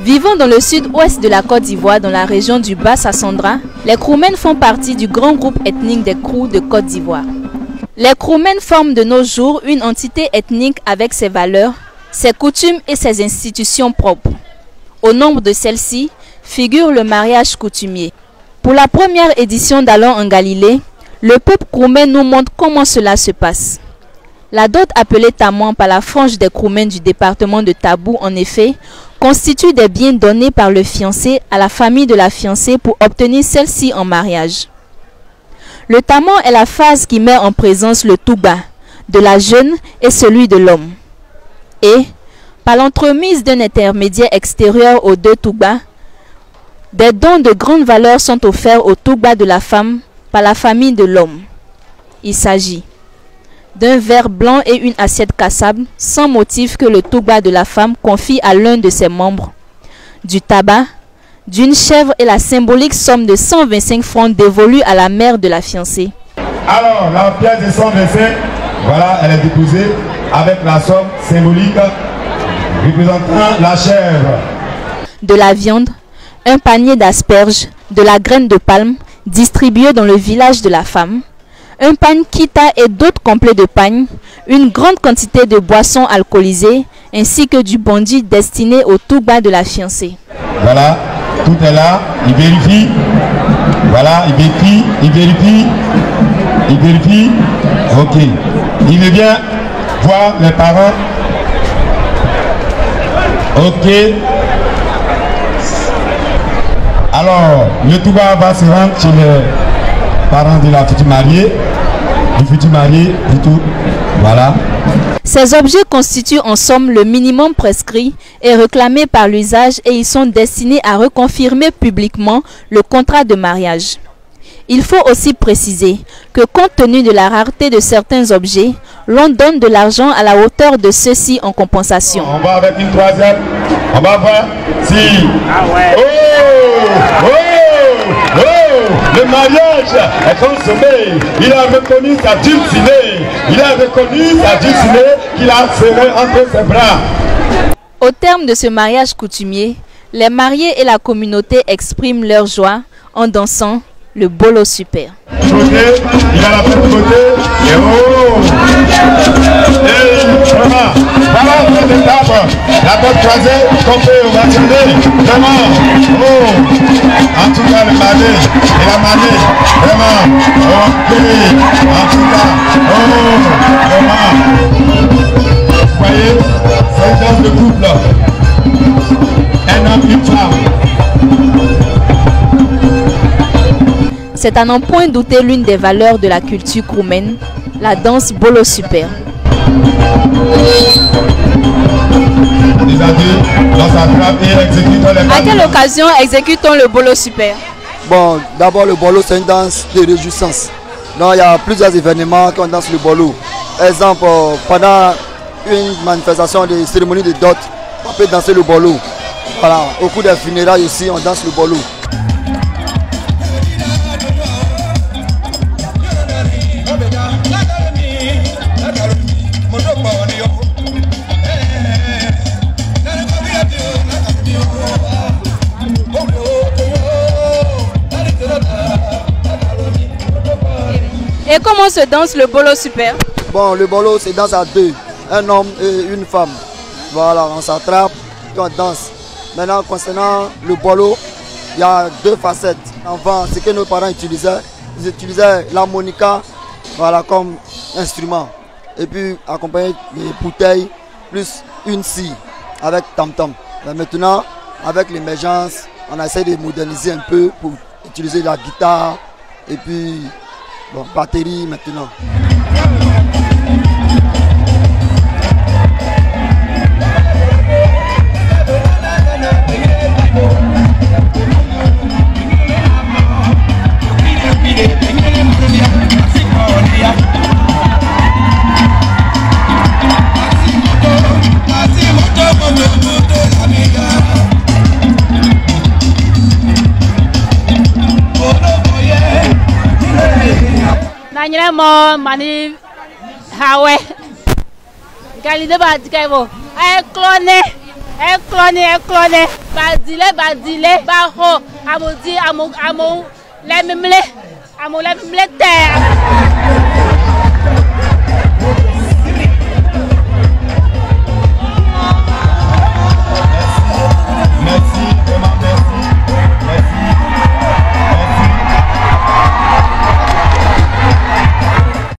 Vivant dans le sud-ouest de la Côte d'Ivoire, dans la région du Bas-Sassandra, les Kroumènes font partie du grand groupe ethnique des Krou de Côte d'Ivoire. Les Kroumènes forment de nos jours une entité ethnique avec ses valeurs, ses coutumes et ses institutions propres. Au nombre de celles-ci figure le mariage coutumier. Pour la première édition d'Allons en Galilée, le peuple Kroumène nous montre comment cela se passe. La dot appelée Tamouan par la frange des Kroumènes du département de Tabou, en effet, constitue des biens donnés par le fiancé à la famille de la fiancée pour obtenir celle-ci en mariage. Le Tamouan est la phase qui met en présence le Touba de la jeune et celui de l'homme. Et, par l'entremise d'un intermédiaire extérieur aux deux Touba, des dons de grande valeur sont offerts au Touba de la femme par la famille de l'homme. Il s'agit d'un verre blanc et une assiette cassable sans motif que le Touba de la femme confie à l'un de ses membres, du tabac, d'une chèvre et la symbolique somme de 125 francs dévolue à la mère de la fiancée. Alors, la pièce de 125, voilà, elle est déposée avec la somme symbolique représentant la chèvre. De la viande, un panier d'asperges, de la graine de palme distribuée dans le village de la femme, un pagne kita et d'autres complets de pagne, une grande quantité de boissons alcoolisées ainsi que du bondi destiné au Touba de la fiancée. Voilà, tout est là, il vérifie, voilà, il vérifie, ok. Il veut bien voir les parents, ok. Alors, le Touba va se rendre chez les parents de la future mariée, du futur marié, plutôt, voilà. Ces objets constituent en somme le minimum prescrit et réclamé par l'usage et ils sont destinés à reconfirmer publiquement le contrat de mariage. Il faut aussi préciser que compte tenu de la rareté de certains objets, l'on donne de l'argent à la hauteur de ceux-ci en compensation. On va avec une troisième, on va voir si... Ah ouais. Le mariage est consommé. Il a reconnu sa dulcinée. Qu'il a serré entre ses bras. Au terme de ce mariage coutumier, les mariés et la communauté expriment leur joie en dansant le bolo super. Il a la tête de côté. Et oh! Et vraiment, voilà cette étape. La tête croisée, qu'on peut rationner. Vraiment. Oh! En tout cas, le marié et la mariée. Vraiment. Ok. En tout cas. Oh! Vraiment. Vous voyez, c'est une danse de couple. Un homme, une femme. C'est à n'en point douter l'une des valeurs de la culture kroumaine, la danse bolo super. À quelle occasion exécute-t-on le bolo super? Bon, d'abord le bolo c'est une danse de réjouissance. Donc il y a plusieurs événements qu'on danse le bolo. Exemple, pendant une manifestation de cérémonie de dot, on peut danser le bolo. Voilà, au cours des funérailles aussi, on danse le bolo. Et comment se danse le bolo super? Bon, le bolo se danse à deux, un homme et une femme. Voilà, on s'attrape et on danse. Maintenant, concernant le bolo, il y a deux facettes. Avant, ce que nos parents utilisaient, ils utilisaient l'harmonica, voilà, comme instrument. Et puis, accompagné des bouteilles, plus une scie avec tam-tam. Maintenant, avec l'émergence, on essaie de moderniser un peu pour utiliser la guitare et puis bon, batterie maintenant. Nanyelemo mani hawe Galilée ba dikaibo ay cloné Eklone. Badile, baho. Amodi, amo, lememle terre.